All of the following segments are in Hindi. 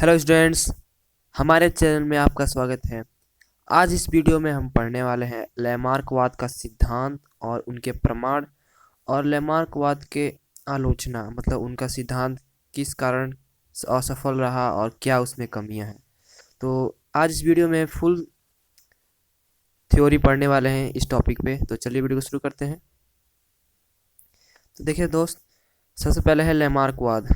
हेलो स्टूडेंट्स, हमारे चैनल में आपका स्वागत है। आज इस वीडियो में हम पढ़ने वाले हैं लैमार्कवाद का सिद्धांत और उनके प्रमाण और लैमार्कवाद के आलोचना, मतलब उनका सिद्धांत किस कारण असफल रहा और क्या उसमें कमियां हैं। तो आज इस वीडियो में फुल थ्योरी पढ़ने वाले हैं इस टॉपिक पे। तो चलिए वीडियो को शुरू करते हैं। तो देखिए दोस्त, सबसे पहले है लैमार्कवाद।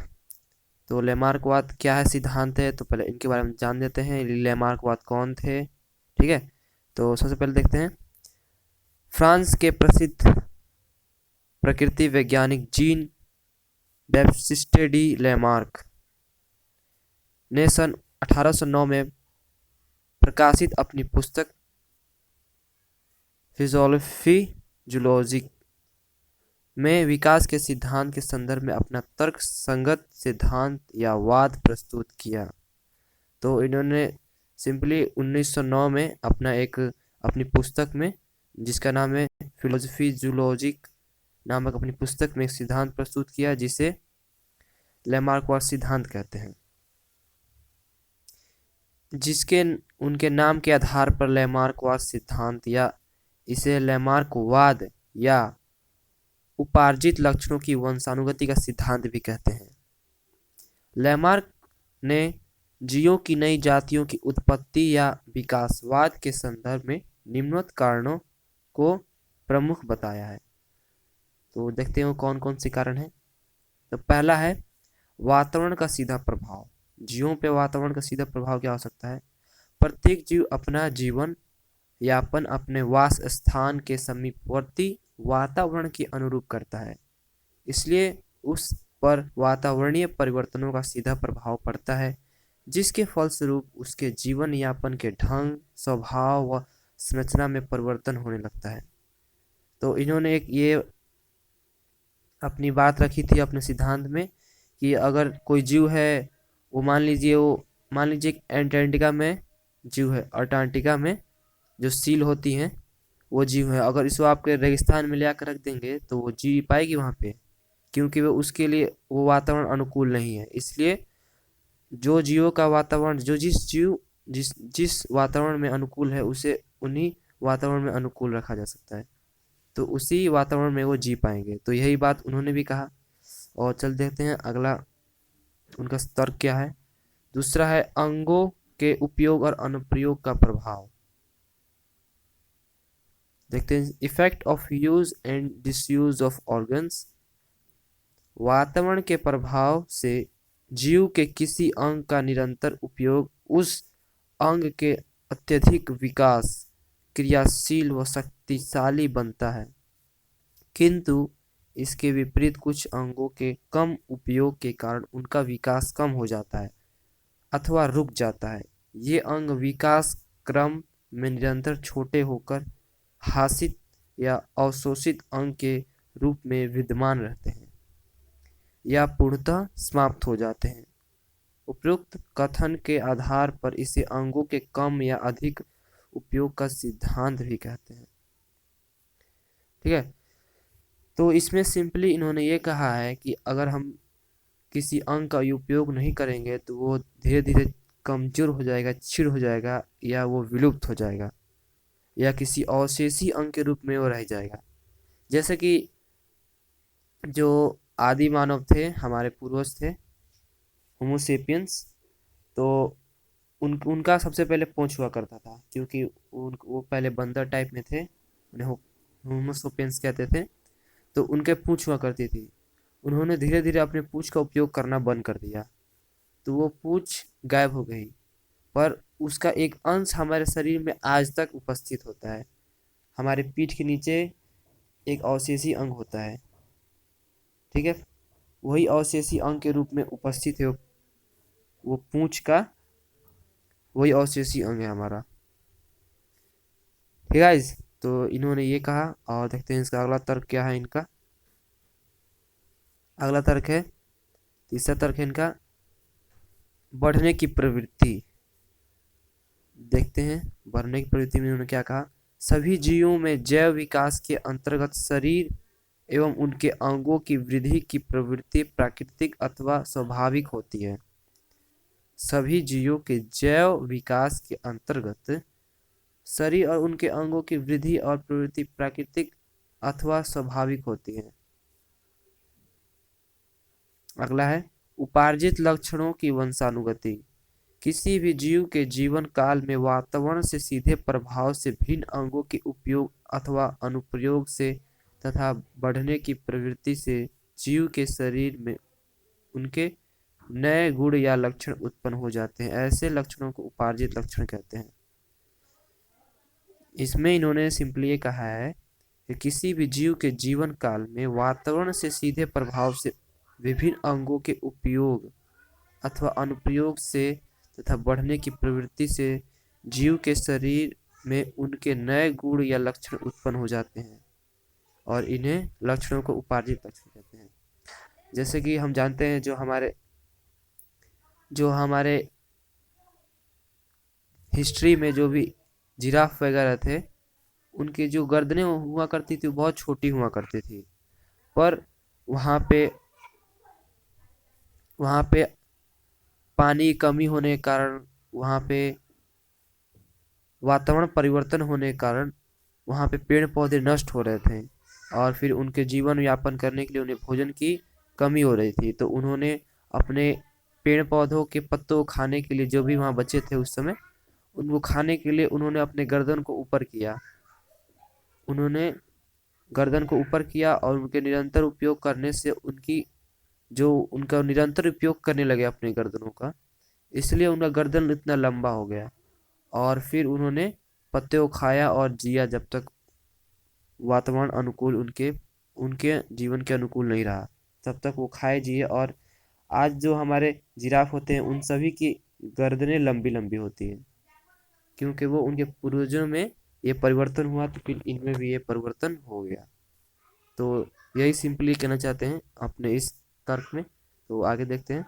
तो लैमार्कवाद क्या है, सिद्धांत है, तो पहले इनके बारे में जान लेते हैं। लैमार्कवाद कौन थे, ठीक है। तो सबसे पहले देखते हैं, फ्रांस के प्रसिद्ध प्रकृति वैज्ञानिक जीन बैप्टिस्ट डी लैमार्क ने सन 1809 में प्रकाशित अपनी पुस्तक फिजियोलॉजी जूलॉजिक में विकास के सिद्धांत के संदर्भ में अपना तर्क संगत सिद्धांत या वाद प्रस्तुत किया। तो इन्होंने सिंपली 1909 में अपनी पुस्तक में, जिसका नाम है फिलोसफी जूलॉजिक नामक अपनी पुस्तक में एक सिद्धांत प्रस्तुत किया, जिसे लैमार्कवाद सिद्धांत कहते हैं, जिसके उनके नाम के आधार पर लैमार्कवाद सिद्धांत या इसे लैमार्कवाद या उपार्जित लक्षणों की वंशानुगति का सिद्धांत भी कहते हैं। लैमार्क ने जीवों की नई जातियों की उत्पत्ति या विकासवाद के संदर्भ में निम्नलिखित कारणों को प्रमुख बताया है। तो देखते हैं वो कौन कौन से कारण हैं। तो पहला है वातावरण का सीधा प्रभाव। जीवों पे वातावरण का सीधा प्रभाव क्या हो सकता है? प्रत्येक जीव अपना जीवन यापन अपने वास स्थान के समीपवर्ती वातावरण के अनुरूप करता है, इसलिए उस पर वातावरणीय परिवर्तनों का सीधा प्रभाव पड़ता है, जिसके फलस्वरूप उसके जीवन यापन के ढंग, स्वभाव व संरचना में परिवर्तन होने लगता है। तो इन्होंने एक ये अपनी बात रखी थी अपने सिद्धांत में कि अगर कोई जीव है, वो मान लीजिए एंटार्कटिका में जीव है, अंटार्कटिका में जो सील होती हैं वो जीव है, अगर इसको आपके रेगिस्तान में ले आकर रख देंगे तो वो जी पाएगी वहाँ पे, क्योंकि वो उसके लिए वो वातावरण अनुकूल नहीं है। इसलिए जो जीवों का वातावरण, जो जिस वातावरण में अनुकूल है, उसे उन्हीं वातावरण में अनुकूल रखा जा सकता है, तो उसी वातावरण में वो जी पाएंगे। तो यही बात उन्होंने भी कहा। और चल देखते हैं अगला उनका तर्क क्या है। दूसरा है अंगों के उपयोग और अनुप्रयोग का प्रभाव। देखते हैं effect of use and disuse of organs. वातावरण के प्रभाव से जीव के किसी अंग का निरंतर उपयोग उस अंग के अत्यधिक विकास, क्रियाशील व शक्तिशाली बनता है, किंतु इसके विपरीत कुछ अंगों के कम उपयोग के कारण उनका विकास कम हो जाता है अथवा रुक जाता है। ये अंग विकास क्रम में निरंतर छोटे होकर हासित या अवशोषित अंग के रूप में विद्यमान रहते हैं या पूर्णतः समाप्त हो जाते हैं। उपयुक्त कथन के आधार पर इसे अंगों के कम या अधिक उपयोग का सिद्धांत भी कहते हैं, ठीक है। तो इसमें सिंपली इन्होंने ये कहा है कि अगर हम किसी अंग का उपयोग नहीं करेंगे तो वो धीरे धीरे कमजोर हो जाएगा, क्षीण हो जाएगा, या वो विलुप्त हो जाएगा, या किसी अवशेषी अंग के रूप में वो रह जाएगा। जैसे कि जो आदि मानव थे, हमारे पूर्वज थे, होमोसेपियंस, तो उनका सबसे पहले पूंछ हुआ करता था, क्योंकि वो पहले बंदर टाइप में थे, उन्हें होमोसेपियंस कहते थे। तो उनके पूंछ हुआ करती थी। उन्होंने धीरे धीरे अपने पूंछ का उपयोग करना बंद कर दिया, तो वो पूंछ गायब हो गई, पर उसका एक अंश हमारे शरीर में आज तक उपस्थित होता है। हमारे पीठ के नीचे एक अवशेषी अंग होता है, ठीक है। वही अवशेषी अंग के रूप में उपस्थित है वो पूंछ का, वही अवशेषी अंग है हमारा, ठीक है गाइस। तो इन्होंने ये कहा। और देखते हैं इसका अगला तर्क क्या है इनका। अगला तर्क है, तीसरा तर्क है इनका, बढ़ने की प्रवृत्ति। देखते हैं बढ़ने की प्रवृत्ति में उन्होंने क्या कहा। सभी जीवों में जैव विकास के अंतर्गत शरीर एवं उनके अंगों की वृद्धि की प्रवृत्ति प्राकृतिक अथवा स्वाभाविक होती है। सभी जीवों के जैव विकास के अंतर्गत शरीर और उनके अंगों की वृद्धि और प्रवृत्ति प्राकृतिक अथवा स्वाभाविक होती है। अगला है उपार्जित लक्षणों की वंशानुगति। किसी भी जीव के जीवन काल में वातावरण से सीधे प्रभाव से भिन्न अंगों के उपयोग अथवा अनुप्रयोग से तथा बढ़ने की प्रवृत्ति से जीव के शरीर में उनके नए गुण या लक्षण उत्पन्न हो जाते हैं। ऐसे लक्षणों को उपार्जित लक्षण कहते हैं। इसमें इन्होंने सिंपली ये कहा है कि किसी भी जीव के जीवन काल में वातावरण से सीधे प्रभाव से विभिन्न अंगों के उपयोग अथवा अनुप्रयोग से तथा बढ़ने की प्रवृत्ति से जीव के शरीर में उनके नए गुण या लक्षण उत्पन्न हो जाते हैं और इन्हें लक्षणों को उपार्जित लक्षण कहते हैं। जैसे कि हम जानते हैं जो हमारे हिस्ट्री में जो भी जिराफ वगैरह थे, उनकी जो गर्दनें हुआ करती थी वो बहुत छोटी हुआ करती थी, पर वहाँ पे पानी की कमी होने के कारण, वहाँ पे वातावरण परिवर्तन होने के कारण वहाँ पे पेड़ पौधे नष्ट हो रहे थे और फिर उनके जीवन यापन करने के लिए उन्हें भोजन की कमी हो रही थी। तो उन्होंने अपने पेड़ पौधों के पत्तों को खाने के लिए, जो भी वहाँ बचे थे उस समय, उनको खाने के लिए उन्होंने अपने गर्दन को ऊपर किया। उन्होंने गर्दन को ऊपर किया और उनके निरंतर उपयोग करने से उनका निरंतर उपयोग करने लगे अपने गर्दनों का, इसलिए उनका गर्दन इतना लंबा हो गया। और फिर उन्होंने पत्ते को खाया और जिया जब तक वातावरण अनुकूल उनके जीवन के अनुकूल नहीं रहा, तब तक वो खाए जिए। और आज जो हमारे जिराफ होते हैं उन सभी की गर्दनें लंबी लंबी होती हैं, क्योंकि वो उनके पूर्वजों में ये परिवर्तन हुआ तो फिर इनमें भी ये परिवर्तन हो गया। तो यही सिंपली कहना चाहते हैं अपने इस तर्क में। तो आगे देखते हैं।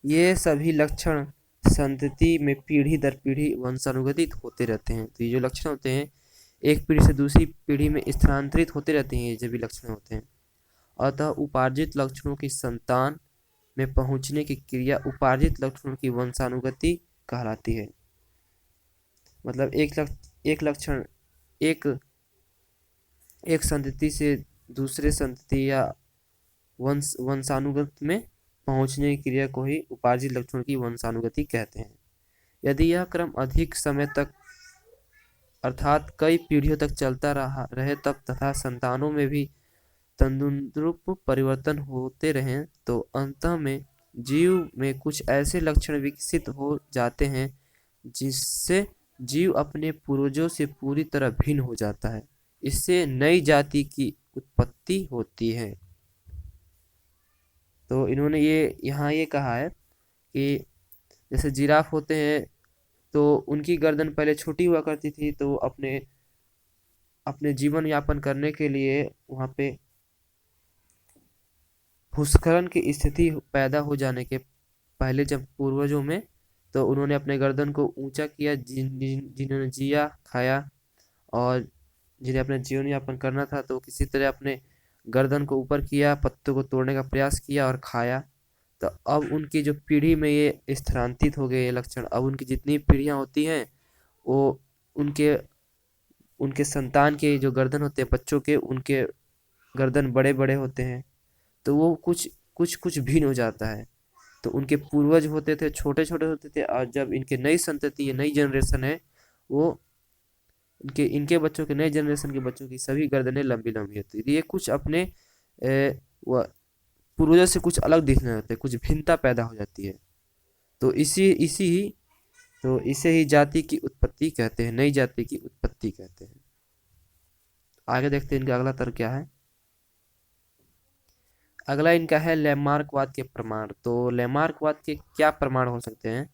ये सभी लक्षण संतति में पीढ़ी दर पीढ़ी वंशानुगतित होते रहते हैं। तो ये जो लक्षण होते हैं एक पीढ़ी से दूसरी पीढ़ी में स्थानांतरित होते रहते हैं, ये जो भी लक्षण होते हैं। अतः उपार्जित लक्षणों की संतान में पहुंचने की क्रिया उपार्जित लक्षणों की वंशानुगति कहलाती है। मतलब एक लक्षण एक संतति से दूसरे संतति या वंशानुगत में पहुंचने की क्रिया को ही उपार्जित लक्षणों की वंशानुगति कहते हैं। यदि यह क्रम अधिक समय तक अर्थात कई पीढ़ियों तक चलता रहे तब तथा संतानों में भी तदनुरूप परिवर्तन होते रहें तो अंतः में जीव में कुछ ऐसे लक्षण विकसित हो जाते हैं जिससे जीव अपने पूर्वजों से पूरी तरह भिन्न हो जाता है। इससे नई जाति की उत्पत्ति होती है। तो इन्होंने यहाँ ये कहा है कि जैसे जिराफ होते हैं तो उनकी गर्दन पहले छोटी हुआ करती थी, तो अपने जीवन यापन करने के लिए वहाँ पे भूस्खलन की स्थिति पैदा हो जाने के पहले जब पूर्वजों में, तो उन्होंने अपने गर्दन को ऊंचा किया, जिन्होंने जिया खाया और जिन्हें अपने जीवन यापन करना था तो किसी तरह अपने गर्दन को ऊपर किया, पत्तों को तोड़ने का प्रयास किया और खाया। तो अब उनकी जो पीढ़ी में ये स्थानांतरित हो गए ये लक्षण। अब उनकी जितनी पीढ़ियां होती हैं वो उनके संतान के जो गर्दन होते हैं बच्चों के, उनके गर्दन बड़े बड़े होते हैं, तो वो कुछ भिन्न हो जाता है। तो उनके पूर्वज होते थे छोटे छोटे होते थे और जब इनके नई संतति है, नई जनरेशन है, वो इनके बच्चों के नए जनरेशन के बच्चों की सभी गर्दनें लंबी लंबी होती है। ये कुछ अपने पूर्वजों से कुछ अलग दिखने लगते हैं, कुछ भिन्नता पैदा हो जाती है। तो इसे ही जाति की उत्पत्ति कहते हैं, नई जाति की उत्पत्ति कहते हैं। आगे देखते हैं इनका अगला तर्क क्या है। अगला इनका है लैमार्कवाद के प्रमाण। तो लैमार्कवाद के क्या प्रमाण हो सकते हैं।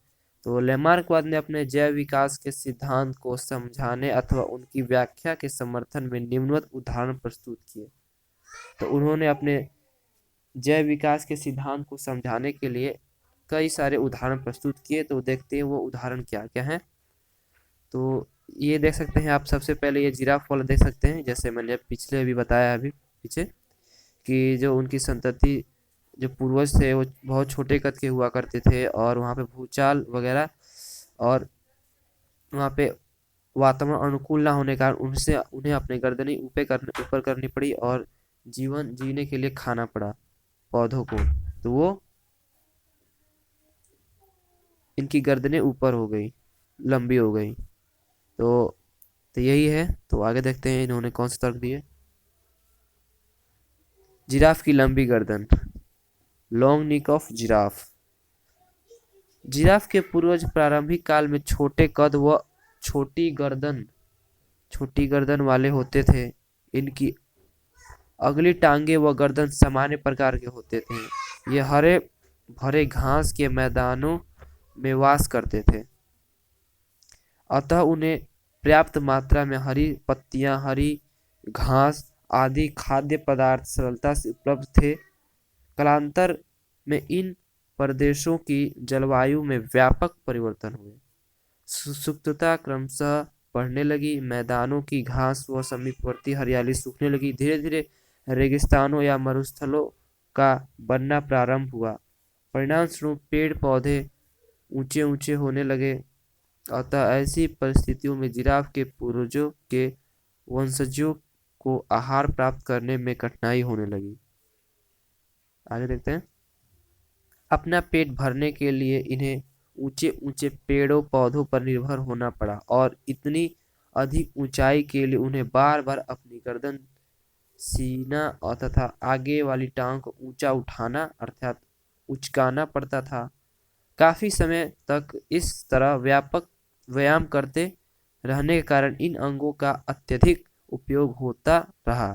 तो लैमार्कवाद ने अपने जैव विकास के सिद्धांत को समझाने अथवा उनकी व्याख्या के समर्थन में निम्नवत उदाहरण प्रस्तुत किए। तो उन्होंने अपने जैव विकास के सिद्धांत को समझाने के लिए कई सारे उदाहरण प्रस्तुत किए। तो देखते हैं वो उदाहरण क्या क्या है। तो ये देख सकते हैं आप, सबसे पहले ये जिराफ वाला देख सकते हैं, जैसे मैंने पिछले भी बताया अभी पीछे कि जो उनकी संतति जो पूर्वज थे वो बहुत छोटे कद के हुआ करते थे, और वहाँ पे भूचाल वगैरह और वहाँ पे वातावरण अनुकूल ना होने के कारण उनसे उन्हें अपने गर्दनें ऊपर करनी पड़ी, और जीवन जीने के लिए खाना पड़ा पौधों को। तो वो इनकी गर्दनें ऊपर हो गई, लंबी हो गई। तो यही है। तो आगे देखते हैं इन्होंने कौन से तर्क दिए। जिराफ की लंबी गर्दन, long neck of giraffe. Giraffe के पूर्वज प्रारंभिक काल में छोटे कद व छोटी गर्दन वाले होते थे। इनकी अगली टांगे व गर्दन सामान्य प्रकार के होते थे। ये हरे भरे घास के मैदानों में वास करते थे, अतः उन्हें पर्याप्त मात्रा में हरी पत्तियां, हरी घास आदि खाद्य पदार्थ सरलता से उपलब्ध थे। कालांतर में इन प्रदेशों की जलवायु में व्यापक परिवर्तन हुए। शुष्कता क्रमशः बढ़ने लगी, मैदानों की घास व समीपवर्ती हरियाली सूखने लगी। धीरे धीरे रेगिस्तानों या मरुस्थलों का बनना प्रारंभ हुआ। परिणाम स्वरूप पेड़ पौधे ऊंचे ऊंचे होने लगे। अतः ऐसी परिस्थितियों में जिराफ के पूर्वजों के वंशजों को आहार प्राप्त करने में कठिनाई होने लगी। आगे देखते हैं। अपना पेट भरने के लिए इन्हें ऊंचे ऊंचे पेड़ों पौधों पर निर्भर होना पड़ा, और इतनी अधिक ऊंचाई के लिए उन्हें बार बार अपनी गर्दन, सीना और तथा आगे वाली टांग को ऊंचा उठाना अर्थात उचकाना पड़ता था। काफी समय तक इस तरह व्यापक व्यायाम करते रहने के कारण इन अंगों का अत्यधिक उपयोग होता रहा।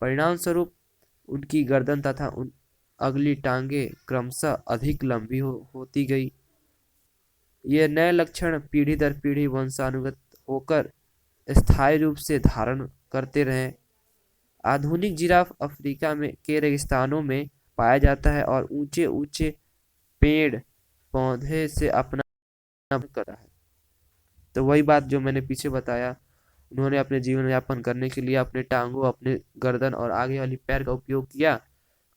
परिणाम स्वरूप उनकी गर्दन तथा उन अगली टांगे क्रमशः अधिक लंबी होती गई। ये नए लक्षण पीढ़ी दर पीढ़ी वंशानुगत होकर स्थायी रूप से धारण करते रहे। आधुनिक जिराफ अफ्रीका में के रेगिस्तानों में पाया जाता है और ऊंचे ऊंचे पेड़ पौधे से अपना कर रहा है। तो वही बात जो मैंने पीछे बताया, उन्होंने अपने जीवन यापन करने के लिए अपने टांगों, अपने गर्दन और आगे वाली पैर का उपयोग किया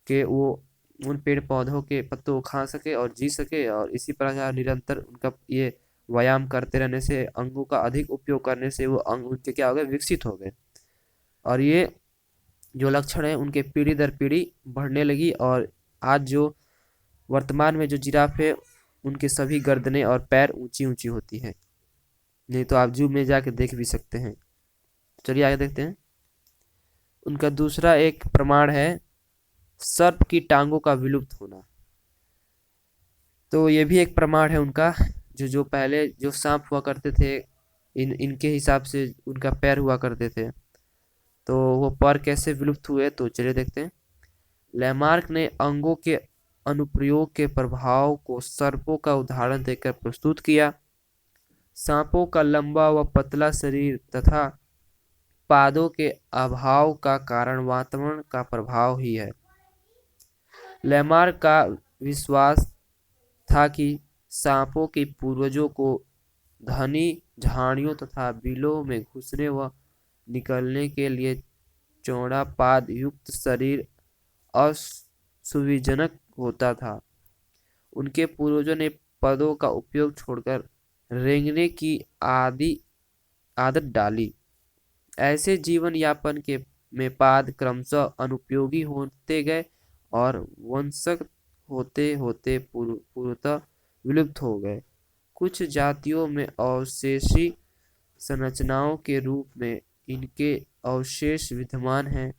कि वो उन पेड़ पौधों के पत्तों को खा सके और जी सके। और इसी प्रकार निरंतर उनका ये व्यायाम करते रहने से, अंगों का अधिक उपयोग करने से वो अंग उनके क्या हो गए, विकसित हो गए। और ये जो लक्षण है उनके पीढ़ी दर पीढ़ी बढ़ने लगी, और आज जो वर्तमान में जो जिराफ है उनके सभी गर्दनें और पैर ऊंची ऊंची होती हैं। नहीं तो आप जू में जाके देख भी सकते हैं। चलिए आगे देखते हैं। उनका दूसरा एक प्रमाण है सर्प की टांगों का विलुप्त होना। तो ये भी एक प्रमाण है उनका, जो पहले जो सांप हुआ करते थे, इनके हिसाब से उनका पैर हुआ करते थे। तो वो पैर कैसे विलुप्त हुए, तो चलिए देखते हैं। लैमार्क ने अंगों के अनुप्रयोग के प्रभाव को सर्पों का उदाहरण देकर प्रस्तुत किया। सांपों का लंबा व पतला शरीर तथा पादों के अभाव का कारण वातावरण का प्रभाव ही है। लैमार्क का विश्वास था कि सांपों के पूर्वजों को घनी झाड़ियों तथा बिलों में घुसने व निकलने के लिए चौड़ा पाद युक्त शरीर असुविधाजनक होता था। उनके पूर्वजों ने पदों का उपयोग छोड़कर रेंगने की आदत डाली। ऐसे जीवन यापन के में पाद क्रमशः अनुपयोगी होते गए और वंशक होते होते पूर्णतः विलुप्त हो गए। कुछ जातियों में अवशेषी संरचनाओं के रूप में इनके अवशेष विद्यमान हैं।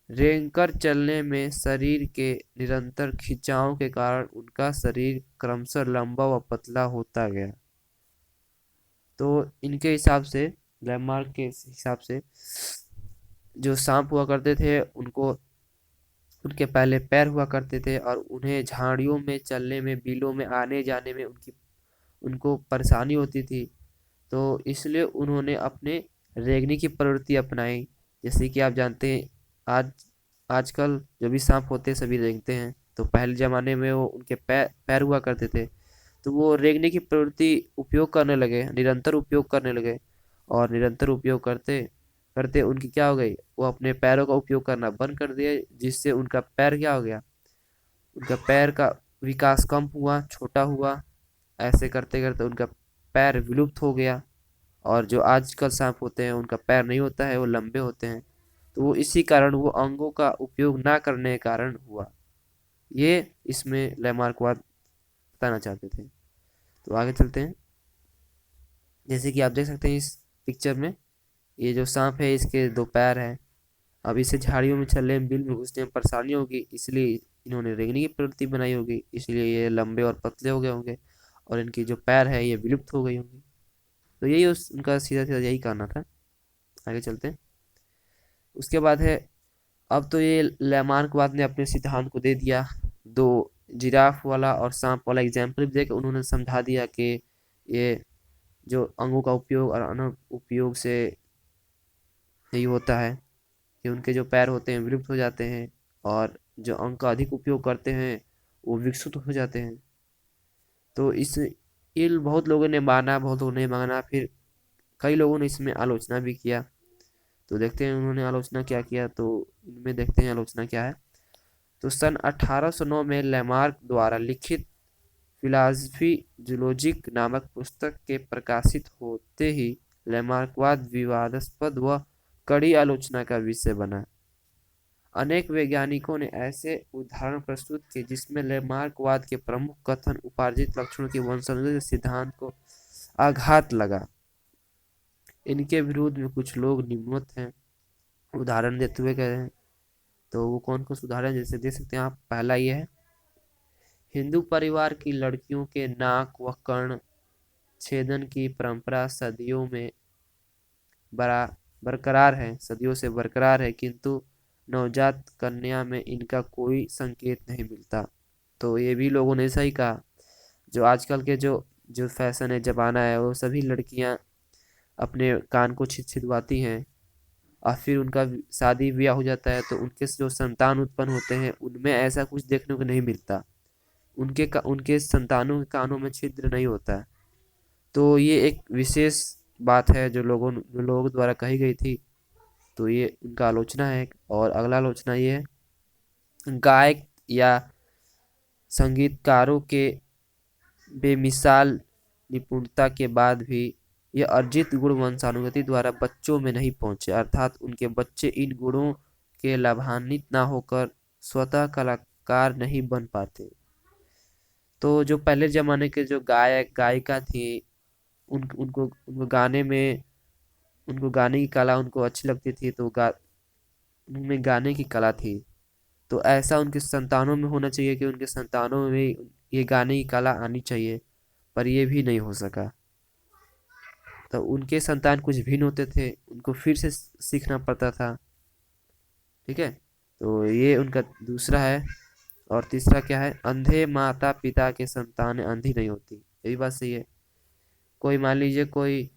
रेंगकर चलने में शरीर के निरंतर खिंचाव के कारण उनका शरीर क्रमशः लंबा व पतला होता गया। तो इनके हिसाब से, लैमार्क के हिसाब से, जो सांप हुआ करते थे उनको उनके पहले पैर हुआ करते थे और उन्हें झाड़ियों में चलने में, बिलों में आने जाने में उनको परेशानी होती थी। तो इसलिए उन्होंने अपने रेंगने की प्रवृत्ति अपनाई। जैसे कि आप जानते हैं आजकल जो भी सांप होते हैं सभी रेंगते हैं। तो पहले ज़माने में वो उनके पैर हुआ करते थे, तो वो रेंगने की प्रवृत्ति उपयोग करने लगे, निरंतर उपयोग करने लगे। और निरंतर उपयोग करते करते उनकी क्या हो गई, वो अपने पैरों का उपयोग करना बंद कर दिए, जिससे उनका पैर क्या हो गया, उनका पैर का विकास कम हुआ, छोटा हुआ। ऐसे करते करते उनका पैर विलुप्त हो गया। और जो आजकल सांप होते हैं उनका पैर नहीं होता है, वो लंबे होते हैं। तो वो इसी कारण वो अंगों का उपयोग ना करने के कारण हुआ। ये इसमें लैमार्कवाद बताना चाहते थे। तो आगे चलते हैं। जैसे कि आप देख सकते हैं इस पिक्चर में, ये जो सांप है इसके दो पैर हैं। अब इसे झाड़ियों में चलने में, बिल में घुसने में परेशानी होगी, इसलिए इन्होंने रेंगने की प्रवृत्ति बनाई होगी, इसलिए ये लंबे और पतले हो गए होंगे और इनकी जो पैर है ये विलुप्त हो गई होंगी। तो यही उनका सीधा सीधा यही कहना था। आगे चलते हैं। उसके बाद है, अब तो ये लैमार्कवाद ने अपने सिद्धांत को दे दिया। दो जिराफ वाला और सांप वाला एग्जाम्पल भी देकर उन्होंने समझा दिया कि ये जो अंगों का उपयोग और अनुपयोग से यही होता है कि उनके जो पैर होते हैं विलुप्त हो जाते हैं और जो अंग का अधिक उपयोग करते हैं वो विकसित हो जाते हैं। तो इस ये बहुत लोगों ने माना, बहुत लोगों ने माना, फिर कई लोगों ने इसमें आलोचना भी किया। तो देखते हैं उन्होंने आलोचना क्या किया, तो इनमें देखते हैं आलोचना क्या है। तो सन 1809 में लैमार्क द्वारा लिखित फिलॉसफी जूलॉजिक नामक पुस्तक के प्रकाशित होते ही लैमार्कवाद विवादास्पद व कड़ी आलोचना का विषय बना। अनेक वैज्ञानिकों ने ऐसे उदाहरण प्रस्तुत किए जिसमें लैमार्कवाद के प्रमुख कथन उपार्जित लक्षणों के वंशानुगत सिद्धांत को आघात लगा। इनके विरोध में कुछ लोग निम्नवत हैं, उदाहरण देते हुए कह रहे हैं। तो वो कौन कौन से उदाहरण जैसे दे सकते हैं आप। पहला ये है, हिंदू परिवार की लड़कियों के नाक व कर्ण छेदन की परंपरा सदियों में बरा बरकरार है, सदियों से बरकरार है, किंतु नवजात कन्या में इनका कोई संकेत नहीं मिलता। तो ये भी लोगों ने सही कहा। जो आजकल के जो जो फैशन है, जमाना है, वो सभी लड़कियां अपने कान को छिदवाती हैं और फिर उनका शादी ब्याह हो जाता है तो उनके जो संतान उत्पन्न होते हैं उनमें ऐसा कुछ देखने को नहीं मिलता। उनके संतानों के कानों में छिद्र नहीं होता है। तो ये एक विशेष बात है जो लोगों द्वारा कही गई थी। तो ये उनका आलोचना है। और अगला आलोचना ये है, गायक या संगीतकारों के बेमिसाल निपुणता के बाद भी यह अर्जित गुण वंशानुगति द्वारा बच्चों में नहीं पहुंचे, अर्थात उनके बच्चे इन गुणों के लाभान्वित ना होकर स्वतः कलाकार नहीं बन पाते। तो जो पहले जमाने के जो गायक गायिका थी, उनको गाने में, उनको गाने की कला उनको अच्छी लगती थी, तो उनमें गाने की कला थी। तो ऐसा उनके संतानों में होना चाहिए कि उनके संतानों में भी ये गाने की कला आनी चाहिए, पर ये भी नहीं हो सका। तो उनके संतान कुछ भिन्न होते थे, उनको फिर से सीखना पड़ता था। ठीक है, तो ये उनका दूसरा है। और तीसरा क्या है, अंधे माता पिता के संतान अंधी नहीं होती, ये भी बात सही है। कोई मान लीजिए कोई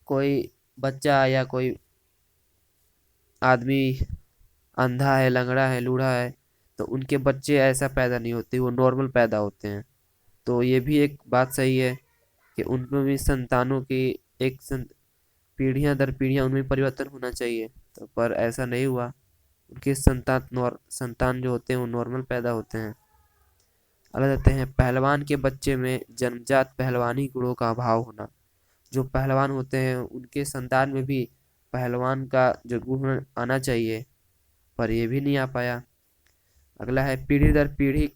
कोई बच्चा या कोई आदमी अंधा है, लंगड़ा है, लूढ़ा है, तो उनके बच्चे ऐसा पैदा नहीं होते, वो नॉर्मल पैदा होते हैं। तो ये भी एक बात सही है कि उनमें भी संतानों की एक पीढ़ियां दर पीढ़ियां उनमें परिवर्तन होना चाहिए। तो पर ऐसा नहीं हुआ, उनके संतान जो होते हैं वो नॉर्मल पैदा होते हैं। अगला देते हैं, पहलवान के बच्चे में जन्मजात पहलवानी गुणों का अभाव होना। जो पहलवान होते हैं उनके संतान में भी पहलवान का जो गुण आना चाहिए, पर ये भी नहीं आ पाया। अगला है, पीढ़ी दर पीढ़ी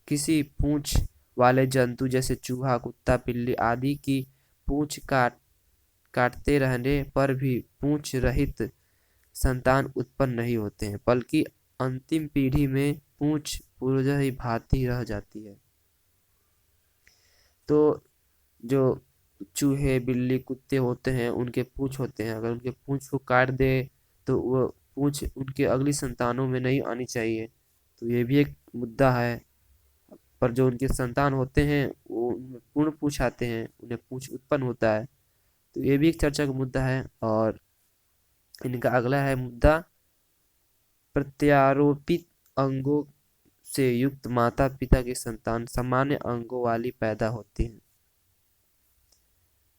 किसी पूंछ वाले जंतु जैसे चूहा, कुत्ता, बिल्ली आदि की पूंछ काटते रहने पर भी पूंछ रहित संतान उत्पन्न नहीं होते हैं, बल्कि अंतिम पीढ़ी में पूंछ पूर्वज ही भांति रह जाती है। तो जो चूहे, बिल्ली, कुत्ते होते हैं उनके पूंछ होते हैं, अगर उनके पूंछ को काट दे तो वो पूंछ उनके अगली संतानों में नहीं आनी चाहिए। तो ये भी एक मुद्दा है। पर जो उनके संतान होते हैं वो उनमें पूर्ण पूंछ आते हैं, उन्हें पूंछ उत्पन्न होता है। तो ये भी एक चर्चा का मुद्दा है। और इनका अगला है मुद्दा, प्रत्यारोपित अंगों से युक्त माता पिता की संतान सामान्य अंगों वाली पैदा होती है।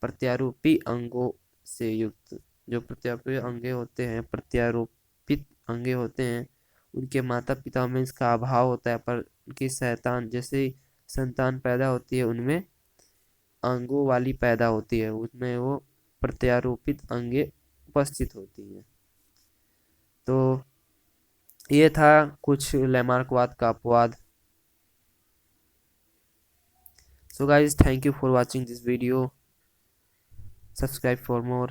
प्रत्यारोपी अंगों से युक्त, जो प्रत्यारोपित अंगे होते हैं, प्रत्यारोपित अंगे होते हैं, उनके माता पिता में इसका अभाव होता है, पर उनकी जैसे ही संतान पैदा होती है उनमें अंगों वाली पैदा होती है, उसमें वो प्रत्यारोपित अंगे उपस्थित होती हैं। तो ये था कुछ लैमार्कवाद का अपवाद। So guys, thank you for watching this video. Subscribe for more.